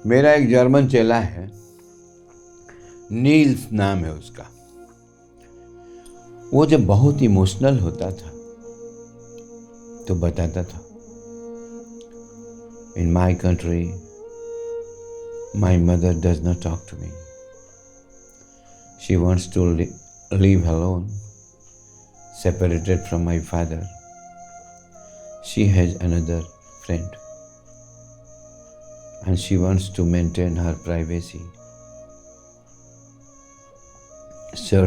मेरा एक जर्मन चेला है, नील्स नाम है उसका। वो जब बहुत इमोशनल होता था तो बताता था, in my country my mother does not talk to me, she wants to live alone, separated from my father. She has another friend and she wants to maintain her privacy. Sir,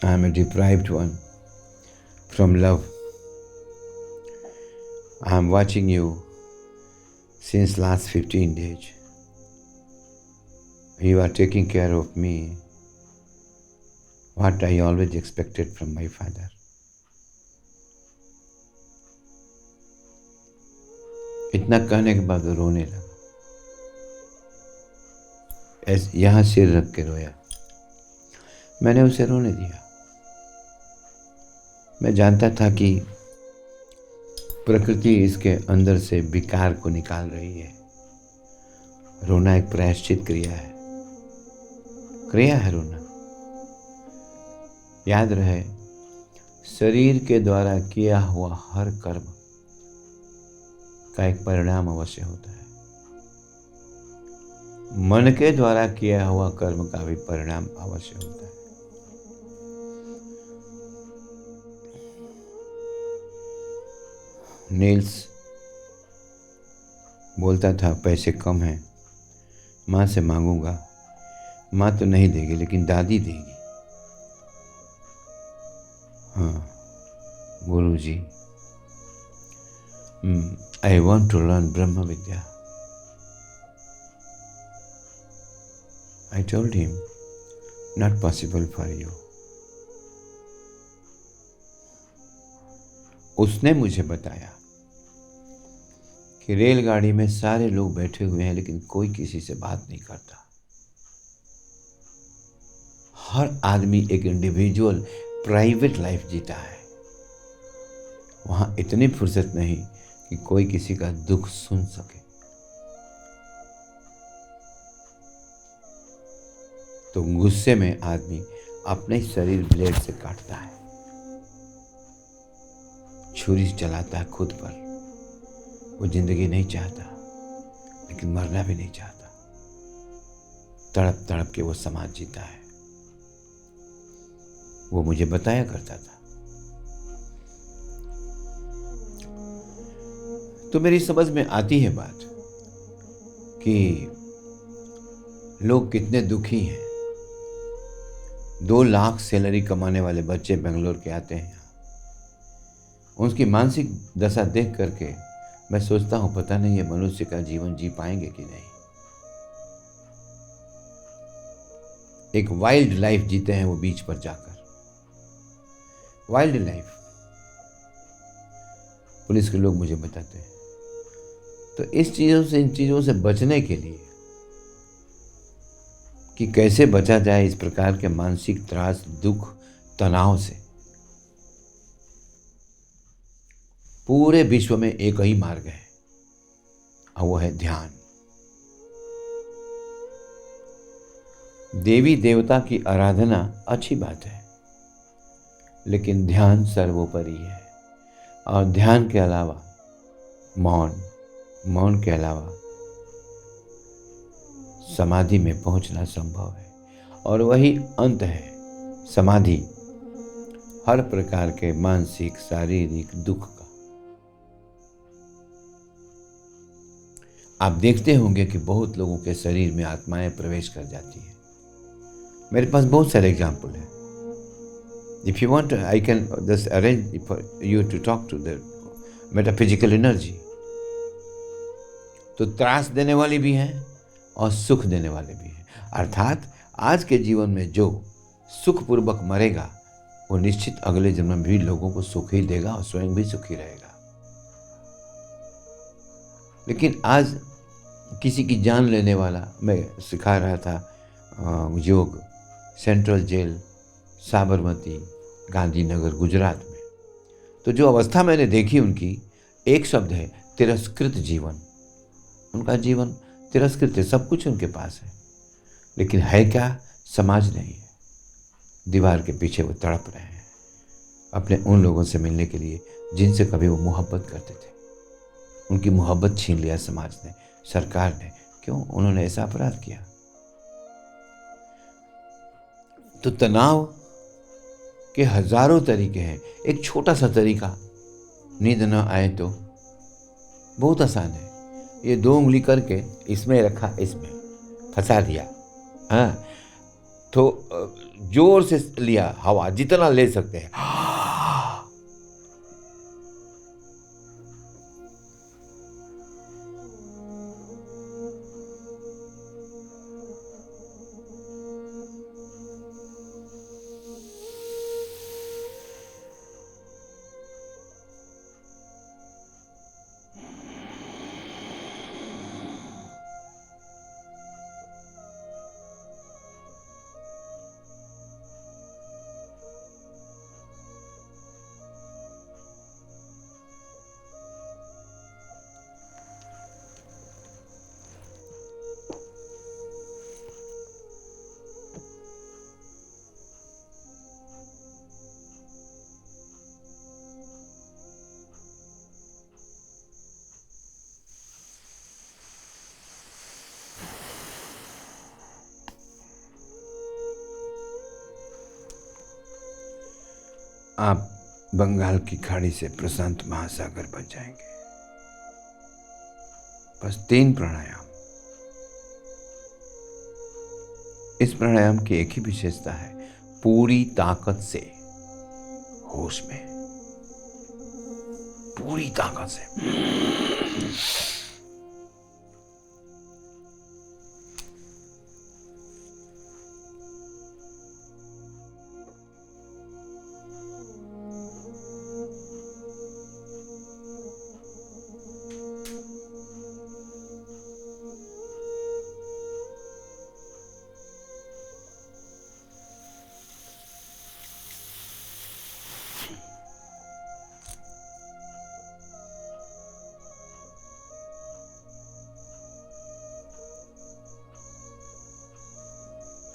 I am a deprived one from love. I am watching you since last 15 days. You are taking care of me, what I always expected from my father. इतना कहने के बाद वो रोने लगा, यहाँ सिर रख के रोया। मैंने उसे रोने दिया। मैं जानता था कि प्रकृति इसके अंदर से विकार को निकाल रही है। रोना एक प्रायश्चित क्रिया है रोना। याद रहे, शरीर के द्वारा किया हुआ हर कर्म का एक परिणाम अवश्य होता है। मन के द्वारा किया हुआ कर्म का भी परिणाम अवश्य होता है। नील्स बोलता था, पैसे कम हैं, माँ से मांगूंगा। माँ तो नहीं देगी लेकिन दादी देगी। हाँ गुरुजी, I want to learn Brahma Vidya. I told him, not possible for you. उसने मुझे बताया कि रेलगाड़ी में सारे लोग बैठे हुए हैं लेकिन कोई किसी से बात नहीं करता। हर आदमी एक इंडिविजुअल प्राइवेट लाइफ जीता है। वहां इतनी फुर्सत नहीं कि कोई किसी का दुख सुन सके। तो गुस्से में आदमी अपने शरीर ब्लेड से काटता है, छुरी चलाता है खुद पर। वो जिंदगी नहीं चाहता लेकिन मरना भी नहीं चाहता। तड़प तड़प के वो समाज जीता है। वो मुझे बताया करता था। तो मेरी समझ में आती है बात कि लोग कितने दुखी हैं। 2 लाख सैलरी कमाने वाले बच्चे बेंगलोर के आते हैं। उनकी मानसिक दशा देख करके मैं सोचता हूं, पता नहीं ये मनुष्य का जीवन जी पाएंगे कि नहीं। एक वाइल्ड लाइफ जीते हैं वो बीच पर जाकर। वाइल्ड लाइफ पुलिस के लोग मुझे बताते हैं। तो इन चीज़ों से बचने के लिए कि कैसे बचा जाए इस प्रकार के मानसिक त्रास, दुख, तनाव से, पूरे विश्व में एक ही मार्ग है और वो है ध्यान। देवी देवता की आराधना अच्छी बात है लेकिन ध्यान सर्वोपरि है। और ध्यान के अलावा मौन के अलावा समाधि में पहुंचना संभव है। और वही अंत है समाधि हर प्रकार के मानसिक शारीरिक दुख का। आप देखते होंगे कि बहुत लोगों के शरीर में आत्माएं प्रवेश कर जाती हैं। मेरे पास बहुत सारे एग्जाम्पल हैं। If you want, I can just arrange for you to talk to the metaphysical energy. तो त्रास देने वाली भी हैं और सुख देने वाले भी हैं। अर्थात आज के जीवन में जो सुखपूर्वक मरेगा वो निश्चित अगले जन्म में भी लोगों को सुख ही देगा और स्वयं भी सुखी रहेगा। लेकिन आज किसी की जान लेने वाला, मैं सिखा रहा था योग, सेंट्रल जेल, साबरमती, गांधीनगर, गुजरात में। तो जो अवस्था मैंने देखी उनकी, एक शब्द है, तिरस्कृत जीवन। उनका जीवन तिरस्कृत है, सब कुछ उनके पास है, लेकिन है क्या? समाज नहीं है। दीवार के पीछे वो तड़प रहे हैं अपने उन लोगों से मिलने के लिए जिनसे कभी वो मोहब्बत करते थे। उनकी मोहब्बत छीन लिया समाज ने, सरकार ने। क्यों? उन्होंने ऐसा अपराध किया। तो तनाव के हजारों तरीके हैं। एक छोटा सा तरीका, नींद न आए तो बहुत आसान है। ये 2 उंगली करके इसमें रखा, इसमें फंसा दिया, हाँ, तो जोर से लिया हवा, जितना ले सकते हैं। आप बंगाल की खाड़ी से प्रशांत महासागर बन जाएंगे। बस 3 प्राणायाम। इस प्राणायाम की एक ही विशेषता है, पूरी ताकत से होश में, पूरी ताकत से।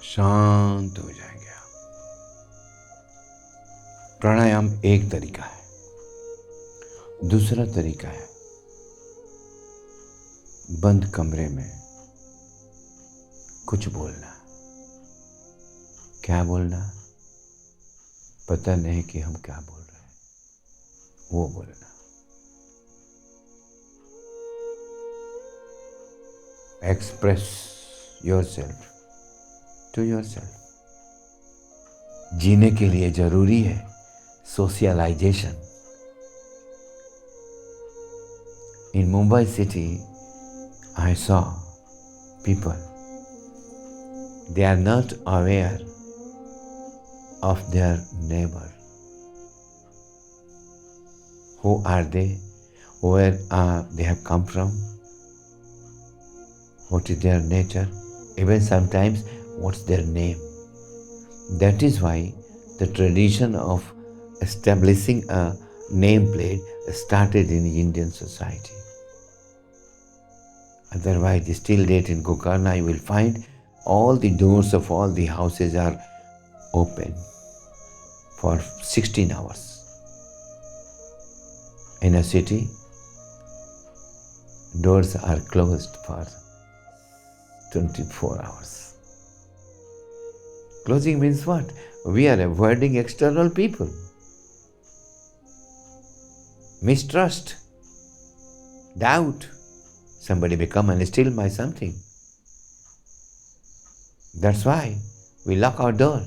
शांत हो जाएंगे आप। प्राणायाम एक तरीका है। दूसरा तरीका है, बंद कमरे में कुछ बोलना। क्या बोलना? पता नहीं कि हम क्या बोल रहे हैं, वो बोलना। Express yourself to yourself. जीने के लिए जरूरी है socialization. In Mumbai city, I saw people, they are not aware of their neighbor. Who are they? Where they have come from? What is their nature? Even sometimes, what's their name? That is why the tradition of establishing a nameplate started in Indian society. Otherwise, still date in Gokarna, you will find all the doors of all the houses are open for 16 hours. In a city, doors are closed for 24 hours. Closing means what? We are avoiding external people. Mistrust, doubt. Somebody may come and steal my something. That's why we lock our door.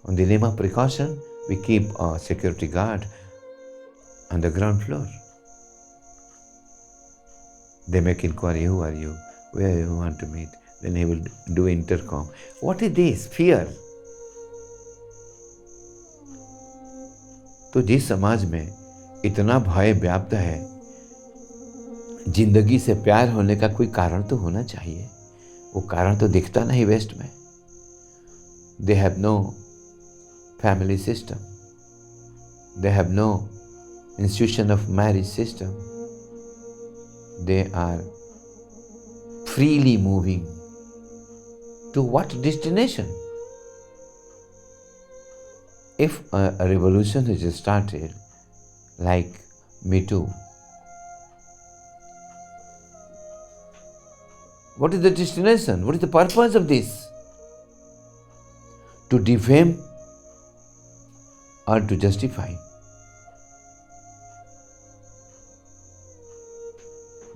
On the name of precaution, we keep a security guard on the ground floor. They make inquiry, who are you? Where you want to meet? Then he will do intercom. What is this? Fear. तो जिस समाज में इतना भय व्याप्त है, जिंदगी से प्यार होने का कोई कारण तो होना चाहिए। वो कारण तो दिखता नहीं वेस्ट में। They have no family system. They have no institution of marriage system. They are freely moving to what destination? If a revolution is started, like Me Too, what is the destination? What is the purpose of this? To defame or to justify?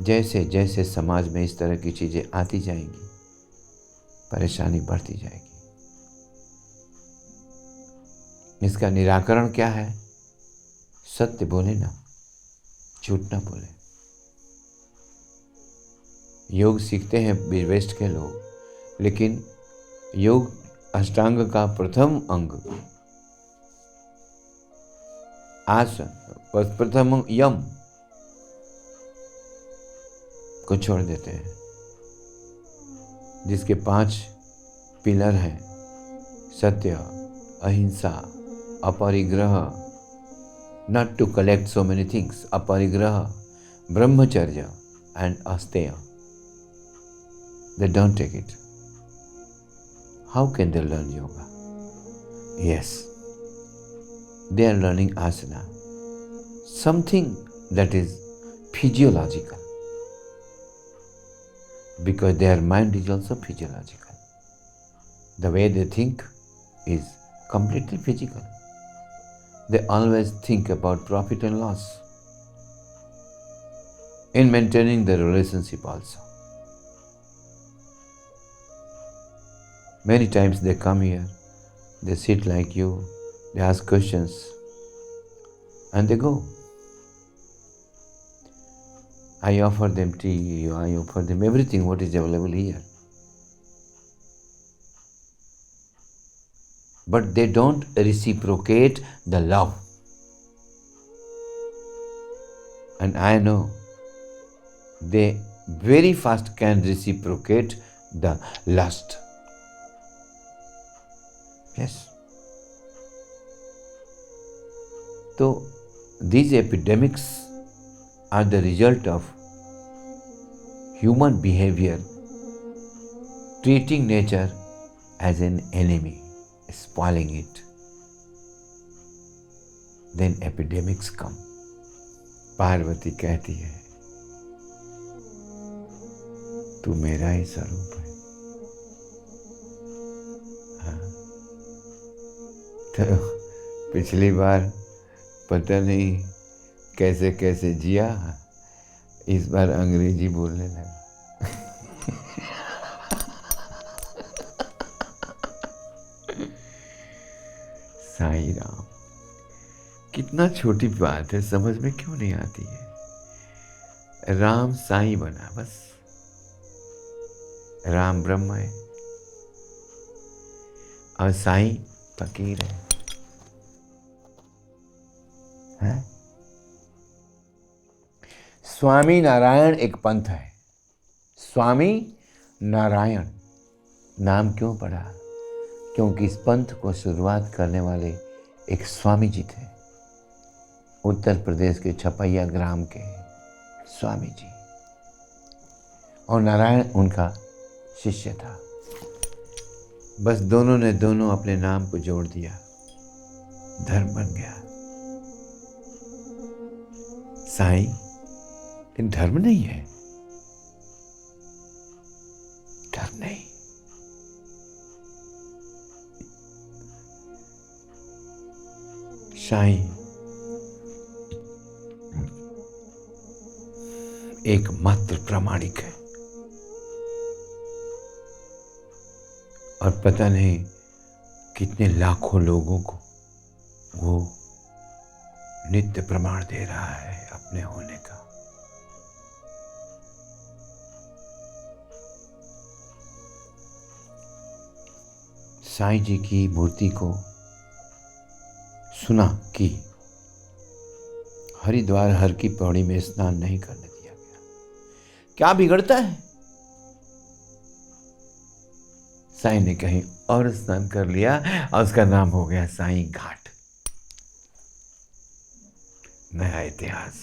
जैसे जैसे समाज में इस तरह की चीजें आती जाएंगी, परेशानी बढ़ती जाएगी। इसका निराकरण क्या है? सत्य बोले ना, झूठ ना बोले। योग सीखते हैं वेस्ट के लोग, लेकिन योग अष्टांग का प्रथम अंग आसन, प्रथम यम को छोड़ देते हैं, जिसके 5 पिलर हैं: सत्य, अहिंसा, अपरिग्रह, not to collect so many things, अपरिग्रह, ब्रह्मचर्य and asteya. They don't take it. How can they learn yoga? Yes, they are learning asana, something that is physiological, because their mind is also physiological. The way they think is completely physical. They always think about profit and loss in maintaining the relationship also. Many times they come here, they sit like you, they ask questions, and they go. I offer them tea, I offer them everything what is available here. But they don't reciprocate the love. And I know they very fast can reciprocate the lust. Yes. So these epidemics are the result of human behavior treating nature as an enemy, spoiling it. Then epidemics come. Parvati कहती है, तू मेरा ही स्वरूप है। हाँ। तो पिछली बार पता नहीं कैसे कैसे जिया, इस बार अंग्रेजी बोलने लगा। साईं राम, कितना छोटी बात है, समझ में क्यों नहीं आती है? राम साईं बना, बस। राम ब्रह्म है और साईं फकीर है? स्वामी नारायण एक पंथ है। स्वामी नारायण नाम क्यों पड़ा? क्योंकि इस पंथ को शुरुआत करने वाले एक स्वामी जी थे, उत्तर प्रदेश के छपैया ग्राम के स्वामी जी, और नारायण उनका शिष्य था। बस दोनों ने दोनों अपने नाम को जोड़ दिया, धर्म बन गया। साईं लेकिन धर्म नहीं है, धर्म नहीं। साईं एकमात्र प्रामाणिक है, और पता नहीं कितने लाखों लोगों को वो नित्य प्रमाण दे रहा है अपने होने का। साईं जी की मूर्ति को सुना कि हरिद्वार हर की पौड़ी में स्नान नहीं करने दिया गया, क्या बिगड़ता है? साईं ने कहीं और स्नान कर लिया और उसका नाम हो गया साईं घाट। नया इतिहास,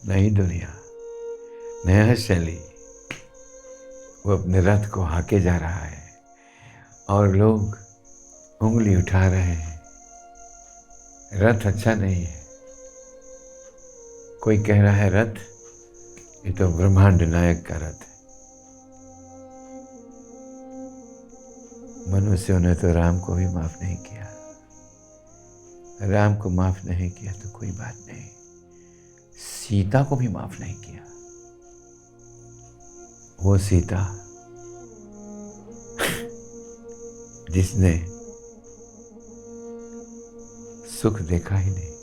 नई दुनिया, नया शैली। वो अपने रथ को हाके जा रहा है और लोग उंगली उठा रहे हैं। रथ अच्छा नहीं है। कोई कह रहा है रथ, ये तो ब्रह्मांड नायक का रथ है। मनुष्यों ने तो राम को भी माफ नहीं किया। राम को माफ नहीं किया तो कोई बात नहीं, सीता को भी माफ नहीं किया। वो सीता जिसने सुख देखा ही नहीं।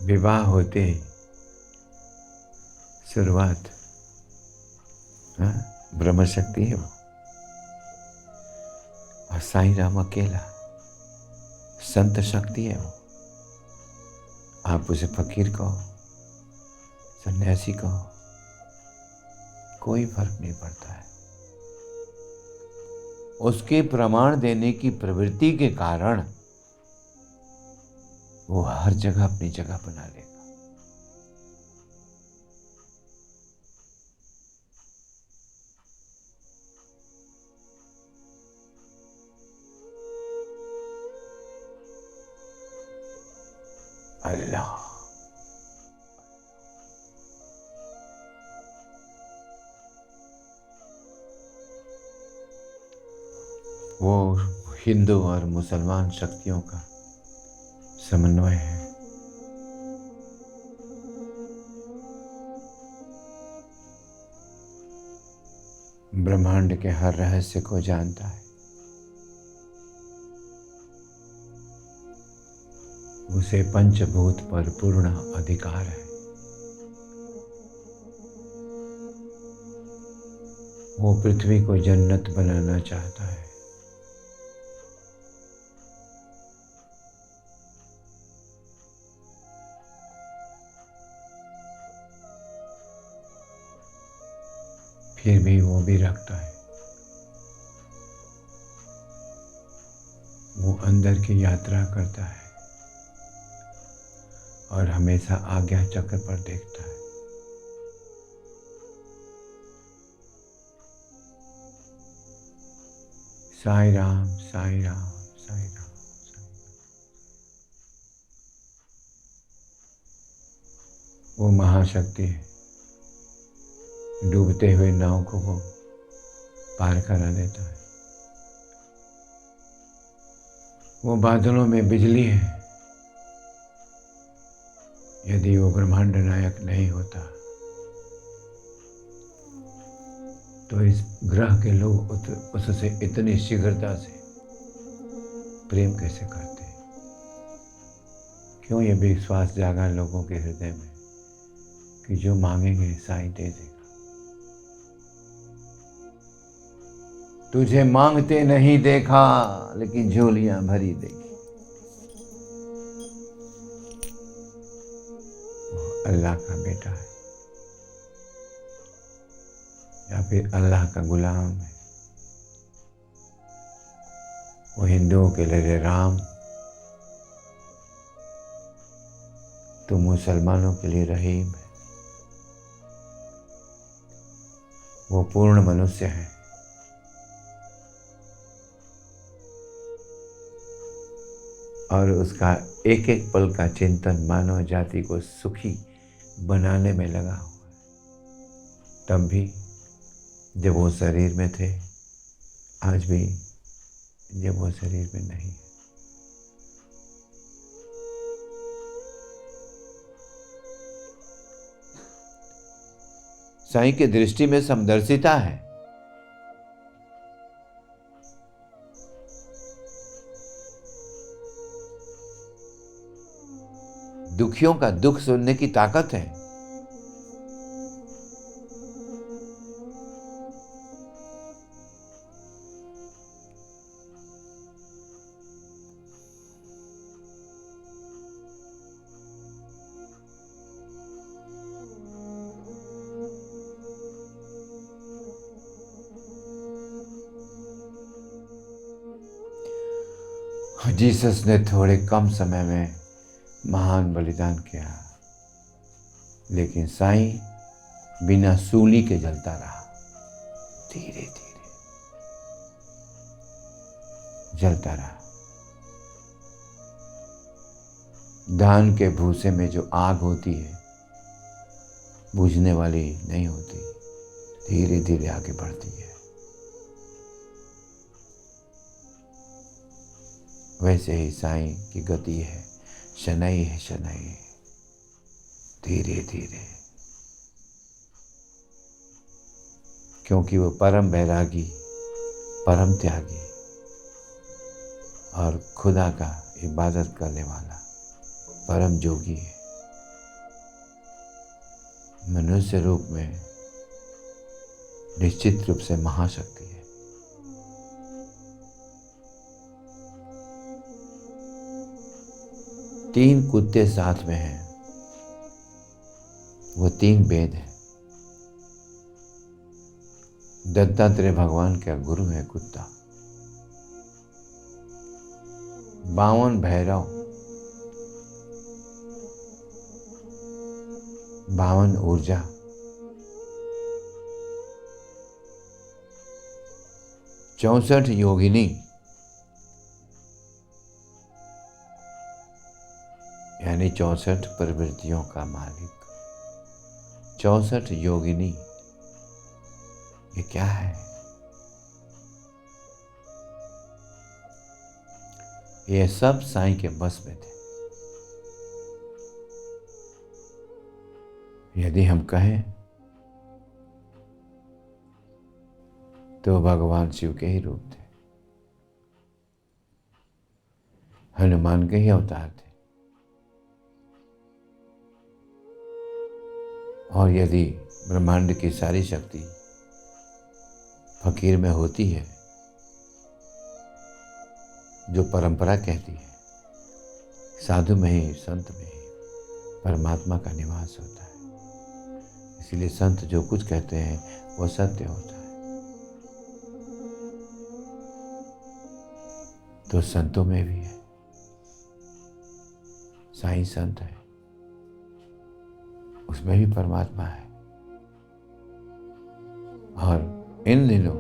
विवाह होते ही शुरुआत ब्रह्म शक्ति है वो, और साईं राम अकेला संत शक्ति है वो। आप उसे फकीर कहो, सन्यासी कहो, कोई फर्क नहीं पड़ता है। उसके प्रमाण देने की प्रवृत्ति के कारण वो हर जगह अपनी जगह बना लेगा। अल्लाह वो हिंदू और मुसलमान शक्तियों का समन्वय है। ब्रह्मांड के हर रहस्य को जानता है। उसे पंचभूत पर पूर्ण अधिकार है। वो पृथ्वी को जन्नत बनाना चाहता है। फिर भी वो भी रखता है। वो अंदर की यात्रा करता है और हमेशा आज्ञा चक्र पर देखता है। साईं राम, साईं राम, साईं राम, साईं राम। वो महाशक्ति है। डूबते हुए नाव को वो पार करा देता है। वो बादलों में बिजली है। यदि वो ब्रह्मांड नायक नहीं होता तो इस ग्रह के लोग उससे इतनी शीघ्रता से प्रेम कैसे करते? क्यों ये विश्वास जागा लोगों के हृदय में कि जो मांगेंगे साईं दे देगा। तुझे मांगते नहीं देखा लेकिन झोलियां भरी देखी। अल्लाह का बेटा है या फिर अल्लाह का गुलाम है। वो हिंदुओं के लिए राम, तो मुसलमानों के लिए रहीम है। वो पूर्ण मनुष्य है। और उसका एक एक पल का चिंतन मानव जाति को सुखी बनाने में लगा हुआ है। तब भी जब वो शरीर में थे, आज भी जब वो शरीर में नहीं है। साईं की दृष्टि में समदर्शिता है। दुखियों का दुख सुनने की ताकत है। जीसस ने थोड़े कम समय में महान बलिदान किया, लेकिन साईं बिना सूली के जलता रहा, धीरे धीरे जलता रहा। धान के भूसे में जो आग होती है बुझने वाली नहीं होती, धीरे धीरे आगे बढ़ती है। वैसे ही साईं की गति है, शनैः है शनैः, धीरे धीरे, क्योंकि वो परम बैरागी, परम त्यागी और खुदा का इबादत करने वाला परम जोगी है। मनुष्य रूप में निश्चित रूप से महाशक्ति है। तीन कुत्ते साथ में हैं, वो तीन वेद हैं। दत्तात्रेय भगवान का गुरु है कुत्ता। 52 भैरव, 52 ऊर्जा, 64 योगिनी, यानी 64 प्रवृत्तियों का मालिक, 64 योगिनी। ये क्या है? ये सब साईं के बस में थे। यदि हम कहें तो भगवान शिव के ही रूप थे, हनुमान के ही अवतार थे। और यदि ब्रह्मांड की सारी शक्ति फकीर में होती है, जो परंपरा कहती है, साधु में ही, संत में ही परमात्मा का निवास होता है। इसलिए संत जो कुछ कहते हैं वो सत्य होता है। तो संतों में भी है, साईं संत है, उसमें भी परमात्मा है। और इन दिनों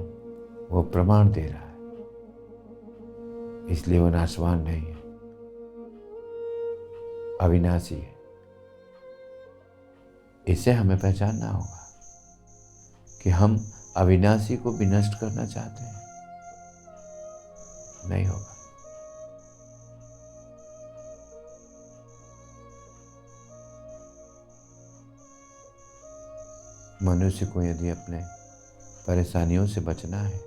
वो प्रमाण दे रहा है, इसलिए वो नाशवान नहीं है, अविनाशी है। इसे हमें पहचानना होगा कि हम अविनाशी को भी नष्ट करना चाहते हैं, नहीं होगा। मनुष्य को यदि अपने परेशानियों से बचना है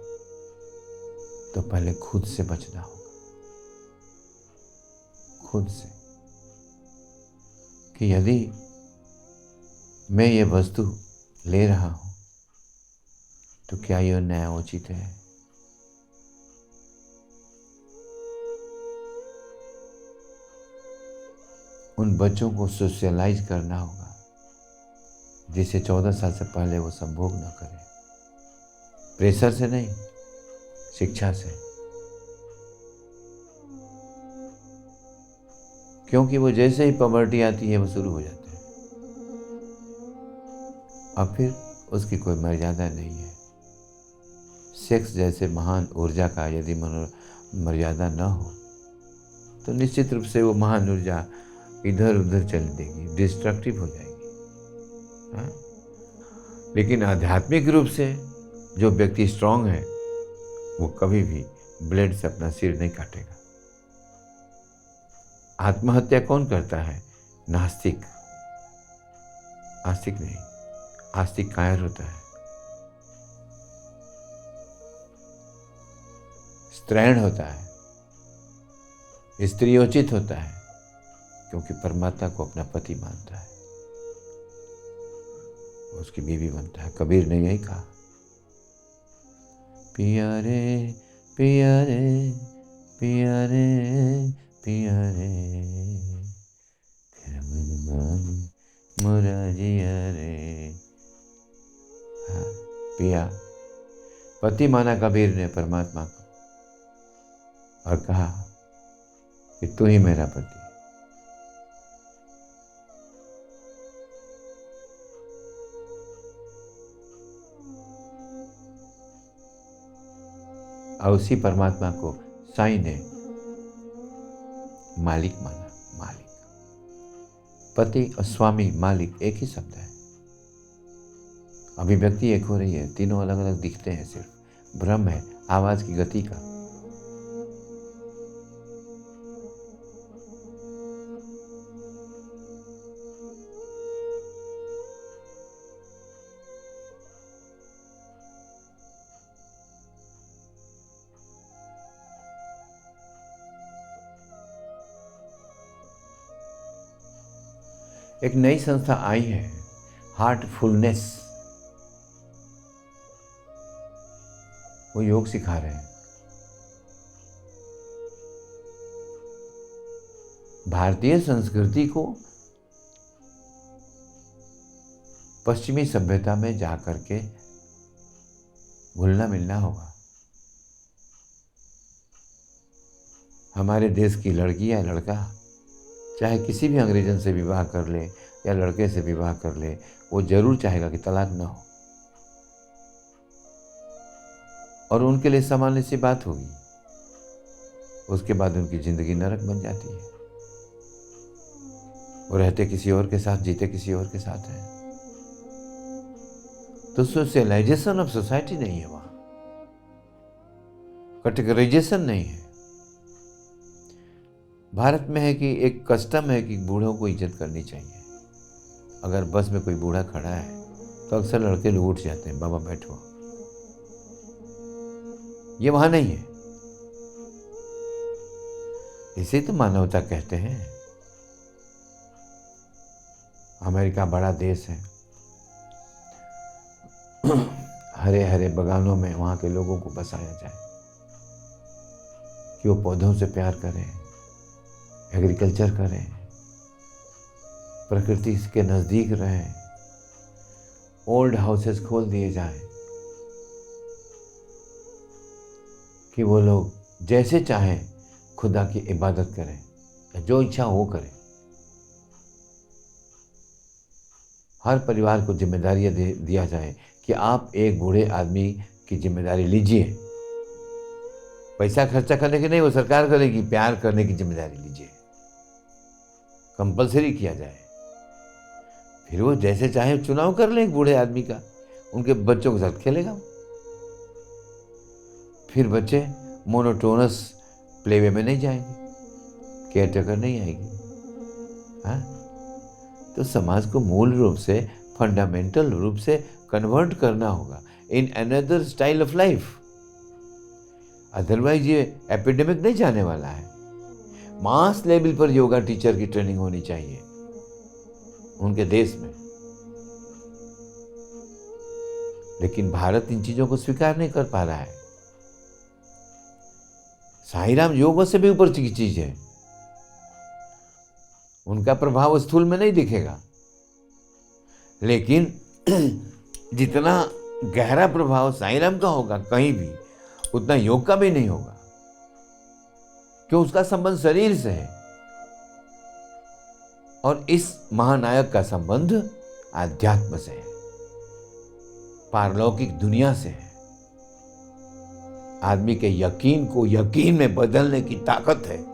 तो पहले खुद से बचना होगा, खुद से, कि यदि मैं ये वस्तु ले रहा हूं तो क्या यह न्यायोचित है? उन बच्चों को सोशलाइज करना होगा जिसे 14 साल से पहले वो संभोग न करे। प्रेशर से नहीं, शिक्षा से। क्योंकि वो जैसे ही पॉवर्टी आती है वो शुरू हो जाते हैं। अब फिर उसकी कोई मर्यादा नहीं है। सेक्स जैसे महान ऊर्जा का यदि मर्यादा न हो तो निश्चित रूप से वो महान ऊर्जा इधर उधर चल देगी, डिस्ट्रक्टिव हो जाएगी। हाँ? लेकिन आध्यात्मिक रूप से जो व्यक्ति स्ट्रांग है वो कभी भी ब्लेड से अपना सिर नहीं काटेगा। आत्महत्या कौन करता है? नास्तिक। आस्तिक नहीं, आस्तिक कायर होता है, स्त्रैण होता है, स्त्रियोचित होता है, क्योंकि परमात्मा को अपना पति मानता है, उसकी बीवी बनता है। कबीर ने यही कहा, पिया रे पिया रे पिया रे पिया रे मुरारिया रे। हाँ, पिया, पति माना कबीर ने परमात्मा को और कहा कि तू ही मेरा पति। और उसी परमात्मा को साईं ने मालिक माना। मालिक, पति और स्वामी, मालिक एक ही शब्द है। अभिव्यक्ति एक हो रही है, तीनों अलग अलग दिखते हैं, सिर्फ भ्रम है आवाज की गति का। एक नई संस्था आई है, हार्टफुलनेस। वो योग सिखा रहे हैं। भारतीय संस्कृति को पश्चिमी सभ्यता में जाकर के घुलना मिलना होगा। हमारे देश की लड़की या लड़का चाहे किसी भी अंग्रेजन से विवाह कर ले या लड़के से विवाह कर ले, वो जरूर चाहेगा कि तलाक न हो, और उनके लिए सामान्य सी बात होगी। उसके बाद उनकी जिंदगी नरक बन जाती है। वो रहते किसी और के साथ, जीते किसी और के साथ हैं। तो सोशलाइजेशन ऑफ सोसाइटी नहीं है वहां, कैटेगराइजेशन नहीं है। भारत में है कि एक कस्टम है कि बूढ़ों को इज्जत करनी चाहिए। अगर बस में कोई बूढ़ा खड़ा है तो अक्सर लड़के लोग उठ जाते हैं, बाबा बैठो। ये वहां नहीं है। इसे तो मानवता कहते हैं। अमेरिका बड़ा देश है, हरे हरे बगानों में वहां के लोगों को बसाया जाए कि वो पौधों से प्यार करें, एग्रीकल्चर करें, प्रकृति के नजदीक रहें, ओल्ड हाउसेस खोल दिए जाएं कि वो लोग जैसे चाहें खुदा की इबादत करें, जो इच्छा हो करें। हर परिवार को जिम्मेदारी दिया जाए कि आप एक बूढ़े आदमी की जिम्मेदारी लीजिए। पैसा खर्चा करने की नहीं, वो सरकार करेगी, प्यार करने की जिम्मेदारी लीजिए, कंपलसरी किया जाए। फिर वो जैसे चाहे चुनाव कर ले एक बूढ़े आदमी का, उनके बच्चों के साथ खेलेगा। फिर बच्चे मोनोटोनस प्लेवे में नहीं जाएंगे, केयरटेकर नहीं आएगी। हाँ, तो समाज को मूल रूप से, फंडामेंटल रूप से कन्वर्ट करना होगा in another style of life. Otherwise ये एपिडेमिक नहीं जाने वाला है। मास लेवल पर योगा टीचर की ट्रेनिंग होनी चाहिए उनके देश में। लेकिन भारत इन चीजों को स्वीकार नहीं कर पा रहा है। साईं योग से भी ऊपर की चीज है। उनका प्रभाव स्थूल में नहीं दिखेगा, लेकिन जितना गहरा प्रभाव साईं का होगा कहीं भी, उतना योग का भी नहीं होगा, क्यों? उसका संबंध शरीर से है और इस महानायक का संबंध आध्यात्म से है, पारलौकिक दुनिया से है। आदमी के यकीन को यकीन में बदलने की ताकत है।